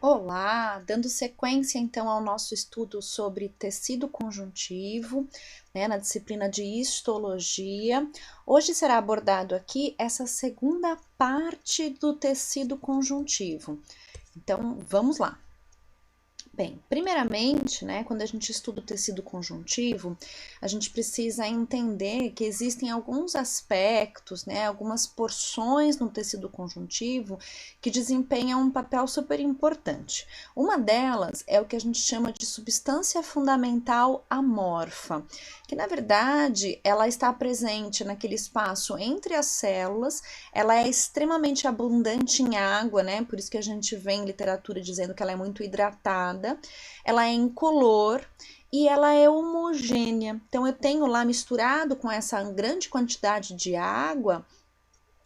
Olá, dando sequência então ao nosso estudo sobre tecido conjuntivo, na disciplina de histologia. Hoje será abordado aqui essa segunda parte do tecido conjuntivo. Então, vamos lá. Bem, primeiramente, quando a gente estuda o tecido conjuntivo, a gente precisa entender que existem alguns aspectos, algumas porções no tecido conjuntivo que desempenham um papel super importante. Uma delas é o que a gente chama de substância fundamental amorfa, que na verdade ela está presente naquele espaço entre as células, ela é extremamente abundante em água, por isso que a gente vê em literatura dizendo que ela é muito hidratada. Ela é incolor e ela é homogênea. Então, eu tenho lá misturado com essa grande quantidade de água,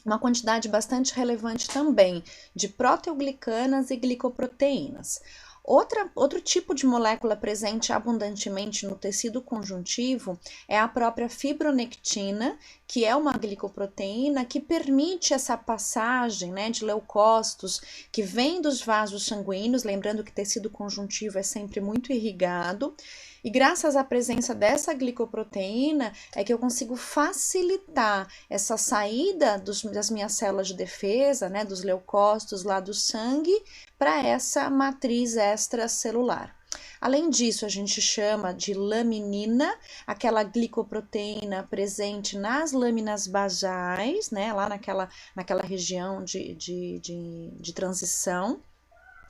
uma quantidade bastante relevante também de proteoglicanas e glicoproteínas. Outro tipo de molécula presente abundantemente no tecido conjuntivo é a própria fibronectina, que é uma glicoproteína que permite essa passagem de leucócitos que vem dos vasos sanguíneos, lembrando que tecido conjuntivo é sempre muito irrigado, e graças à presença dessa glicoproteína é que eu consigo facilitar essa saída das minhas células de defesa, dos leucócitos lá do sangue, para essa matriz extracelular. Além disso, a gente chama de laminina, aquela glicoproteína presente nas lâminas basais, lá naquela região de transição.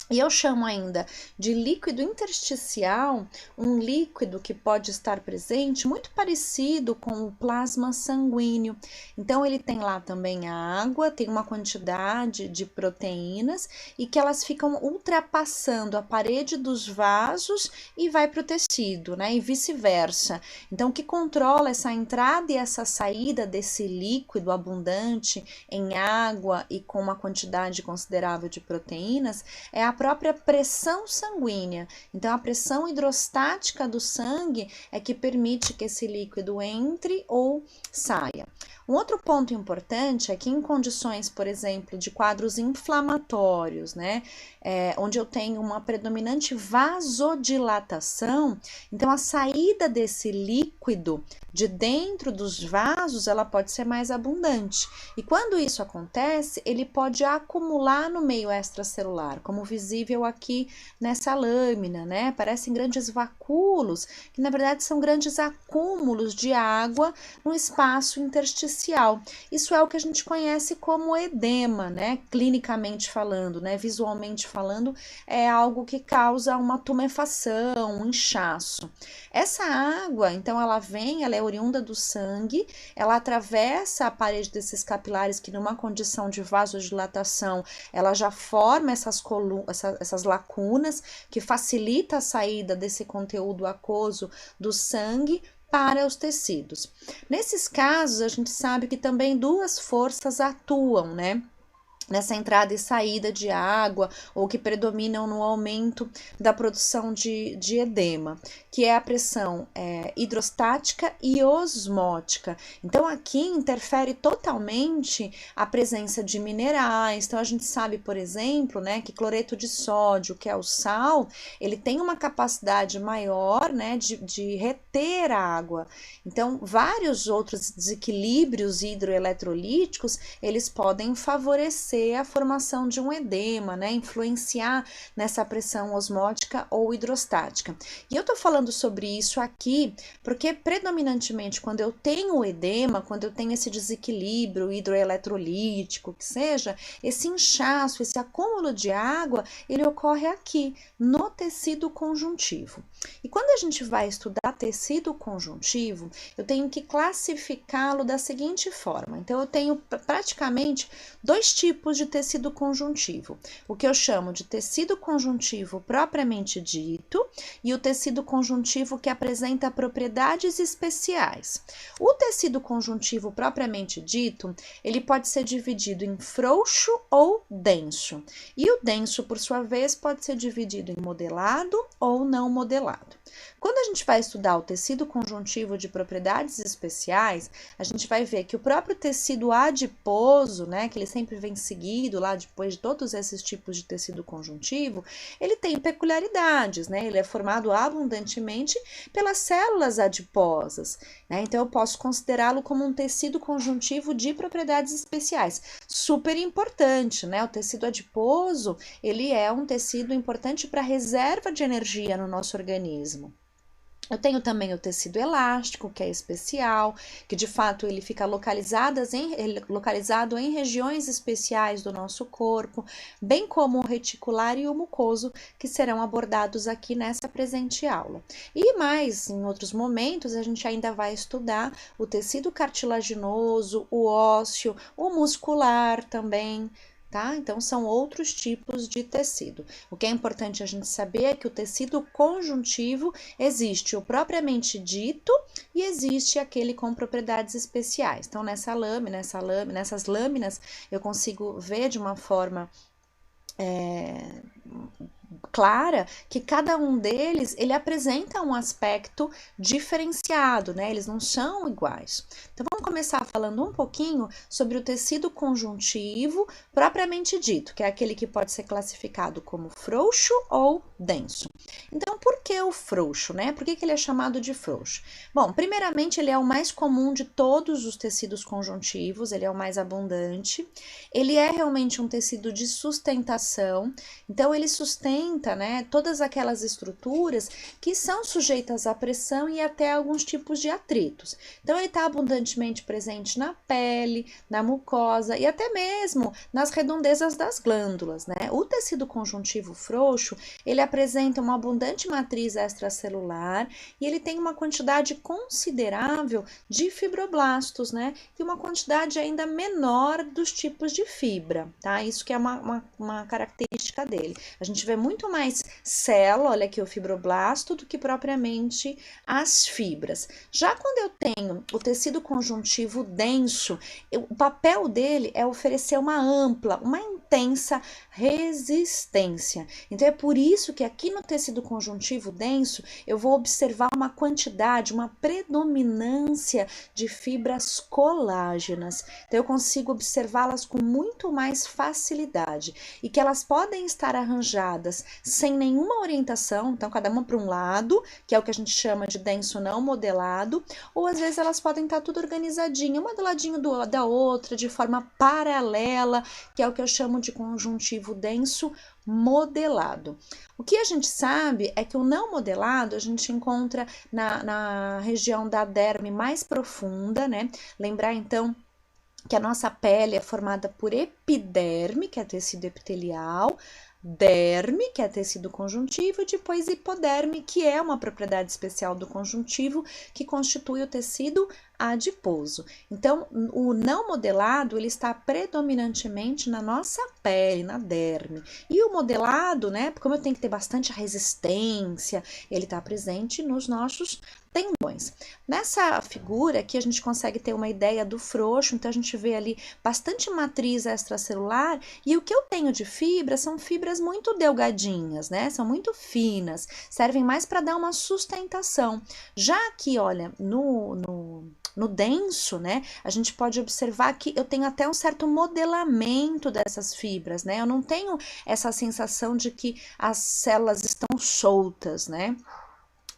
E eu chamo ainda de líquido intersticial, um líquido que pode estar presente muito parecido com o plasma sanguíneo. Então, ele tem lá também a água, tem uma quantidade de proteínas e que elas ficam ultrapassando a parede dos vasos e vai para o tecido, e vice-versa. Então, o que controla essa entrada e essa saída desse líquido abundante em água e com uma quantidade considerável de proteínas é a própria pressão sanguínea. Então, a pressão hidrostática do sangue é que permite que esse líquido entre ou saia. Um outro ponto importante é que em condições, por exemplo, de quadros inflamatórios, onde eu tenho uma predominante vasodilatação, então a saída desse líquido de dentro dos vasos, ela pode ser mais abundante. E quando isso acontece, ele pode acumular no meio extracelular, como visível aqui nessa lâmina, Parecem grandes vacúolos, que na verdade são grandes acúmulos de água no espaço intersticial. Isso é o que a gente conhece como edema, clinicamente falando, visualmente falando, é algo que causa uma tumefação, um inchaço. Essa água, então, ela é oriunda do sangue, ela atravessa a parede desses capilares que numa condição de vasodilatação, ela já forma essas lacunas que facilita a saída desse conteúdo aquoso do sangue para os tecidos. Nesses casos, a gente sabe que também duas forças atuam, nessa entrada e saída de água, ou que predominam no aumento da produção de edema, que é a pressão hidrostática e osmótica. Então, aqui interfere totalmente a presença de minerais. Então, a gente sabe, por exemplo, que cloreto de sódio, que é o sal, ele tem uma capacidade maior, de reter água. Então, vários outros desequilíbrios hidroeletrolíticos, eles podem favorecer a formação de um edema, influenciar nessa pressão osmótica ou hidrostática. E eu tô falando sobre isso aqui porque predominantemente quando eu tenho edema, quando eu tenho esse desequilíbrio hidroeletrolítico, que seja, esse inchaço, esse acúmulo de água, ele ocorre aqui, no tecido conjuntivo. E quando a gente vai estudar tecido conjuntivo, eu tenho que classificá-lo da seguinte forma. Então, eu tenho praticamente dois tipos de tecido conjuntivo. O que eu chamo de tecido conjuntivo propriamente dito e o tecido conjuntivo que apresenta propriedades especiais. O tecido conjuntivo propriamente dito, ele pode ser dividido em frouxo ou denso. E o denso, por sua vez, pode ser dividido em modelado ou não modelado. Quando a gente vai estudar o tecido conjuntivo de propriedades especiais, a gente vai ver que o próprio tecido adiposo, né, que ele sempre vem seguido lá depois de todos esses tipos de tecido conjuntivo, ele tem peculiaridades, né? Ele é formado abundantemente pelas células adiposas, né? Então eu posso considerá-lo como um tecido conjuntivo de propriedades especiais. Super importante, né? O tecido adiposo, ele é um tecido importante para reserva de energia no nosso organismo. Eu tenho também o tecido elástico, que é especial, que de fato ele fica localizado em regiões especiais do nosso corpo, bem como o reticular e o mucoso, que serão abordados aqui nessa presente aula. E mais, em outros momentos, a gente ainda vai estudar o tecido cartilaginoso, o ósseo, o muscular também. Tá? Então, são outros tipos de tecido. O que é importante a gente saber é que o tecido conjuntivo existe o propriamente dito e existe aquele com propriedades especiais. Então, nessas lâminas, eu consigo ver de uma forma clara que cada um deles ele apresenta um aspecto diferenciado, né? Eles não são iguais. Então vamos começar falando um pouquinho sobre o tecido conjuntivo propriamente dito, que é aquele que pode ser classificado como frouxo ou denso. Então por que o frouxo, né? Por que ele é chamado de frouxo? Bom, primeiramente ele é o mais comum de todos os tecidos conjuntivos, ele é o mais abundante, ele é realmente um tecido de sustentação, então ele sustenta, né, todas aquelas estruturas que são sujeitas à pressão e até alguns tipos de atritos. Então ele está abundantemente presente na pele, na mucosa e até mesmo nas redondezas das glândulas, né? O tecido conjuntivo frouxo, ele apresenta uma abundante matriz extracelular e ele tem uma quantidade considerável de fibroblastos, né? E uma quantidade ainda menor dos tipos de fibra, tá? Isso que é uma característica dele. A gente vê muito mais célula, olha aqui o fibroblasto, do que propriamente as fibras. Já quando eu tenho o tecido conjuntivo denso, o papel dele é oferecer uma ampla, uma intensa resistência. Então é por isso que aqui no tecido conjuntivo denso eu vou observar uma quantidade, uma predominância de fibras colágenas. Então eu consigo observá-las com muito mais facilidade e que elas podem estar arranjadas sem nenhuma orientação, então cada uma para um lado, que é o que a gente chama de denso não modelado, ou às vezes elas podem estar tudo organizadinha, uma do ladinho da outra, de forma paralela, que é o que eu chamo de conjuntivo denso modelado. O que a gente sabe é que o não modelado a gente encontra na região da derme mais profunda, né? Lembrar então que a nossa pele é formada por epiderme, que é tecido epitelial, derme, que é tecido conjuntivo, e depois hipoderme, que é uma propriedade especial do conjuntivo, que constitui o tecido adiposo. Então, o não modelado, ele está predominantemente na nossa pele, na derme. E o modelado, né, como eu tenho que ter bastante resistência, ele está presente nos nossos tendões. Nessa figura aqui a gente consegue ter uma ideia do frouxo, então a gente vê ali bastante matriz extracelular e o que eu tenho de fibra são fibras muito delgadinhas, né? São muito finas, servem mais para dar uma sustentação. Já aqui, olha, no denso, né, a gente pode observar que eu tenho até um certo modelamento dessas fibras, né? Eu não tenho essa sensação de que as células estão soltas, né?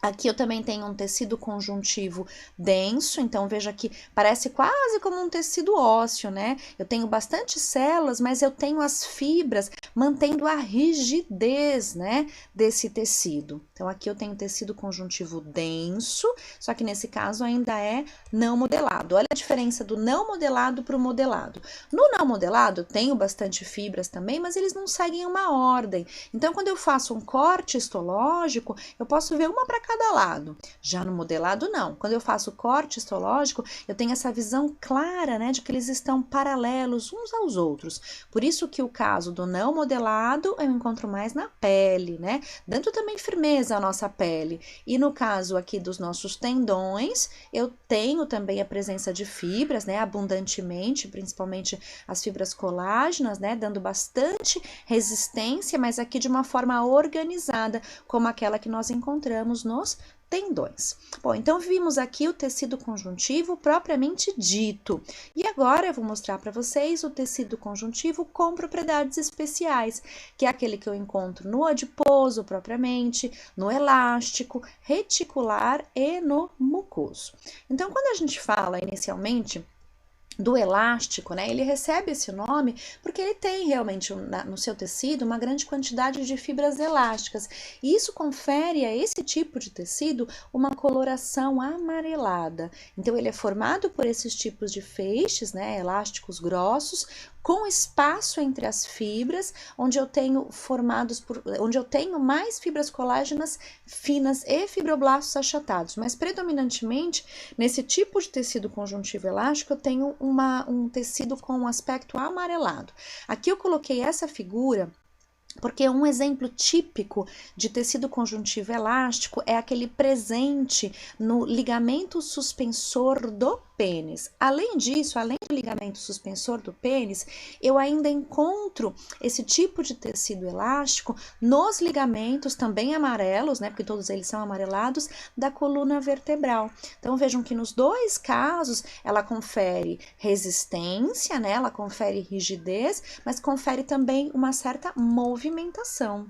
Aqui eu também tenho um tecido conjuntivo denso, então veja que parece quase como um tecido ósseo, né? Eu tenho bastante células, mas eu tenho as fibras mantendo a rigidez, né, desse tecido. Então aqui eu tenho tecido conjuntivo denso, só que nesse caso ainda é não modelado. Olha a diferença do não modelado para o modelado. No não modelado eu tenho bastante fibras também, mas eles não seguem uma ordem. Então quando eu faço um corte histológico, eu posso ver uma para cada lado. Já no modelado, não. Quando eu faço corte histológico, eu tenho essa visão clara, né, de que eles estão paralelos uns aos outros. Por isso que o caso do não modelado, eu encontro mais na pele, né, dando também firmeza à nossa pele. E no caso aqui dos nossos tendões, eu tenho também a presença de fibras, né, abundantemente, principalmente as fibras colágenas, né, dando bastante resistência, mas aqui de uma forma organizada, como aquela que nós encontramos nos nos tendões. Bom, então vimos aqui o tecido conjuntivo propriamente dito. E agora eu vou mostrar para vocês o tecido conjuntivo com propriedades especiais, que é aquele que eu encontro no adiposo propriamente, no elástico, reticular e no mucoso. Então, quando a gente fala inicialmente do elástico, né? Ele recebe esse nome porque ele tem realmente no seu tecido uma grande quantidade de fibras elásticas e isso confere a esse tipo de tecido uma coloração amarelada. Então ele é formado por esses tipos de feixes, né? Elásticos grossos, com espaço entre as fibras, onde eu tenho mais fibras colágenas finas e fibroblastos achatados, mas predominantemente nesse tipo de tecido conjuntivo elástico eu tenho um tecido com um aspecto amarelado. Aqui eu coloquei essa figura porque um exemplo típico de tecido conjuntivo elástico é aquele presente no ligamento suspensor do pênis. Além disso, além do ligamento suspensor do pênis, eu ainda encontro esse tipo de tecido elástico nos ligamentos também amarelos, né, porque todos eles são amarelados, da coluna vertebral. Então vejam que nos dois casos ela confere resistência, né, ela confere rigidez, mas confere também uma certa movimentação.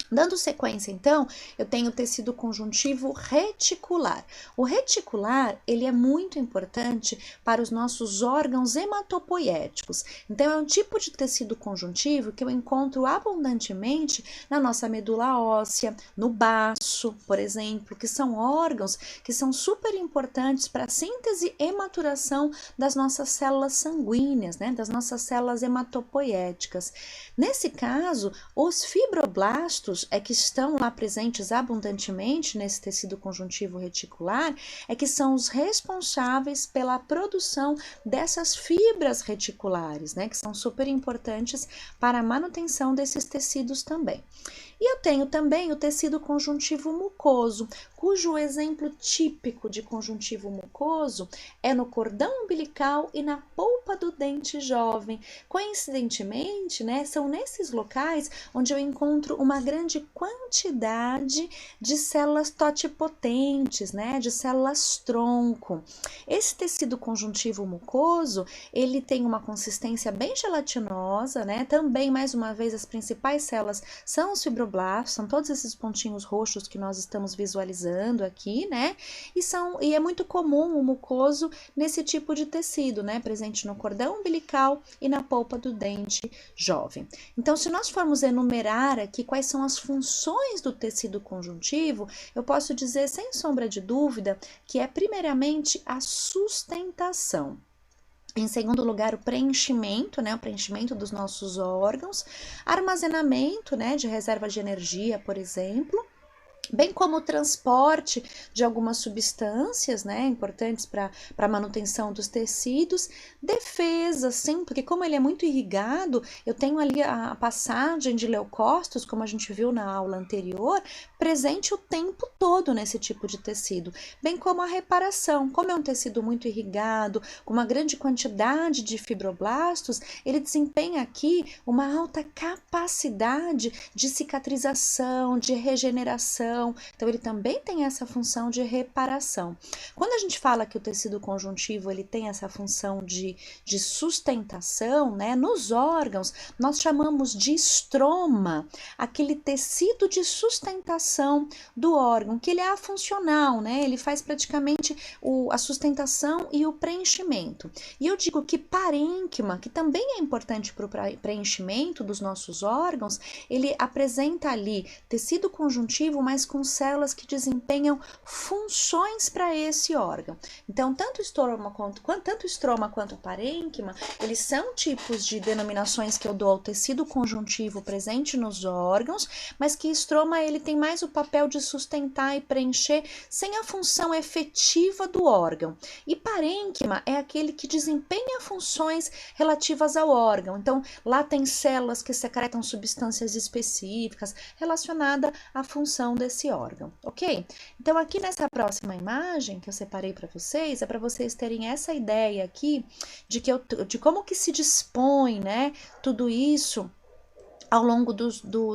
Dando sequência, então, eu tenho o tecido conjuntivo reticular. O reticular, ele é muito importante para os nossos órgãos hematopoéticos. Então, é um tipo de tecido conjuntivo que eu encontro abundantemente na nossa medula óssea, no baço, por exemplo, que são órgãos que são super importantes para a síntese e maturação das nossas células sanguíneas, né, das nossas células hematopoéticas. Nesse caso, os fibroblastos que estão lá presentes abundantemente nesse tecido conjuntivo reticular, que são os responsáveis pela produção dessas fibras reticulares, né, que são super importantes para a manutenção desses tecidos também. E eu tenho também o tecido conjuntivo mucoso, cujo exemplo típico de conjuntivo mucoso é no cordão umbilical e na polpa do dente jovem. Coincidentemente, né, são nesses locais onde eu encontro uma grande quantidade de células totipotentes, né, de células tronco. Esse tecido conjuntivo mucoso, ele tem uma consistência bem gelatinosa, né, também, mais uma vez, as principais células são os fibroblastos, são todos esses pontinhos roxos que nós estamos visualizando aqui, né? E é muito comum o mucoso nesse tipo de tecido, né? Presente no cordão umbilical e na polpa do dente jovem. Então, se nós formos enumerar aqui quais são as funções do tecido conjuntivo, eu posso dizer, sem sombra de dúvida, que é primeiramente a sustentação. Em segundo lugar, o preenchimento, né, o preenchimento dos nossos órgãos, armazenamento, né, de reserva de energia, por exemplo, bem como o transporte de algumas substâncias, né, importantes para a manutenção dos tecidos, defesa, sim, porque como ele é muito irrigado, eu tenho ali a passagem de leucócitos, como a gente viu na aula anterior, presente o tempo todo nesse tipo de tecido, bem como a reparação, como é um tecido muito irrigado, com uma grande quantidade de fibroblastos, ele desempenha aqui uma alta capacidade de cicatrização, de regeneração. Então, ele também tem essa função de reparação. Quando a gente fala que o tecido conjuntivo ele tem essa função de sustentação, né, nos órgãos, nós chamamos de estroma, aquele tecido de sustentação do órgão, que ele é afuncional, né, ele faz praticamente a sustentação e o preenchimento. E eu digo que parênquima, que também é importante para o preenchimento dos nossos órgãos, ele apresenta ali tecido conjuntivo, mas com células que desempenham funções para esse órgão. Então, tanto estroma quanto parênquima, eles são tipos de denominações que eu dou ao tecido conjuntivo presente nos órgãos, mas que estroma ele tem mais o papel de sustentar e preencher sem a função efetiva do órgão. E parênquima é aquele que desempenha funções relativas ao órgão. Então, lá tem células que secretam substâncias específicas relacionadas à função desse órgão, ok? Então, aqui nessa próxima imagem que eu separei para vocês, é para vocês terem essa ideia aqui de como que se dispõe, né, tudo isso ao longo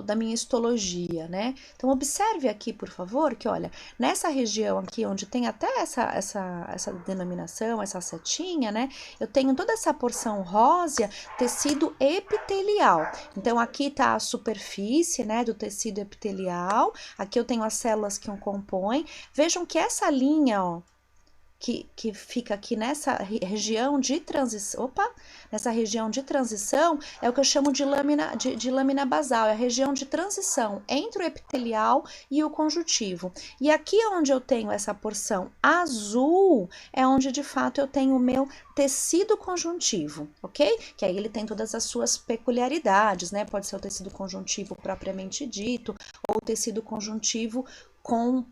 da minha histologia, né? Então, observe aqui, por favor, que olha, nessa região aqui, onde tem até essa denominação, essa setinha, né? Eu tenho toda essa porção rósea, tecido epitelial. Então, aqui tá a superfície, né, do tecido epitelial, aqui eu tenho as células que o compõem. Vejam que essa linha, ó, que fica aqui nessa região de transição, nessa região de transição é o que eu chamo de lâmina basal, é a região de transição entre o epitelial e o conjuntivo. E aqui onde eu tenho essa porção azul, é onde de fato eu tenho o meu tecido conjuntivo, ok? Que aí ele tem todas as suas peculiaridades, né? Pode ser o tecido conjuntivo propriamente dito, ou o tecido conjuntivo com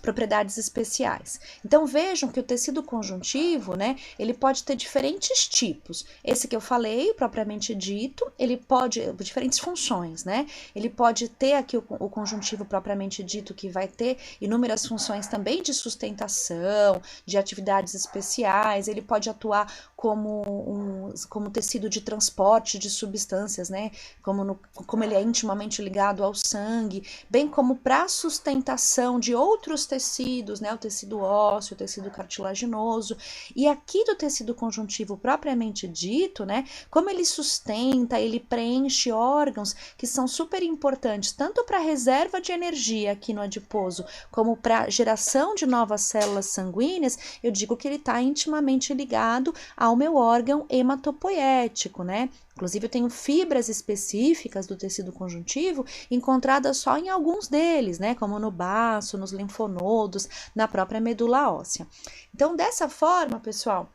propriedades especiais. Então, vejam que o tecido conjuntivo, né, ele pode ter diferentes tipos. Esse que eu falei, propriamente dito, ele pode, diferentes funções, né? Ele pode ter aqui o conjuntivo propriamente dito, que vai ter inúmeras funções também de sustentação, de atividades especiais, ele pode atuar como tecido de transporte de substâncias, né? Como ele é intimamente ligado ao sangue, bem como para sustentação de outros tecidos, né? O tecido ósseo, o tecido cartilaginoso. E aqui do tecido conjuntivo propriamente dito, né? Como ele sustenta, ele preenche órgãos que são super importantes, tanto para reserva de energia aqui no adiposo, como para geração de novas células sanguíneas, eu digo que ele está intimamente ligado ao meu órgão hematopoético, né? Inclusive, eu tenho fibras específicas do tecido conjuntivo encontradas só em alguns deles, né? Como no baço, nos linfonodos, na própria medula óssea. Então, dessa forma, pessoal,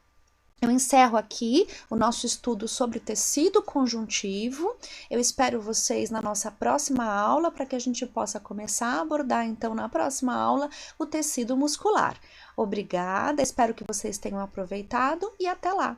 eu encerro aqui o nosso estudo sobre tecido conjuntivo. Eu espero vocês na nossa próxima aula para que a gente possa começar a abordar, então, na próxima aula, o tecido muscular. Obrigada, espero que vocês tenham aproveitado e até lá!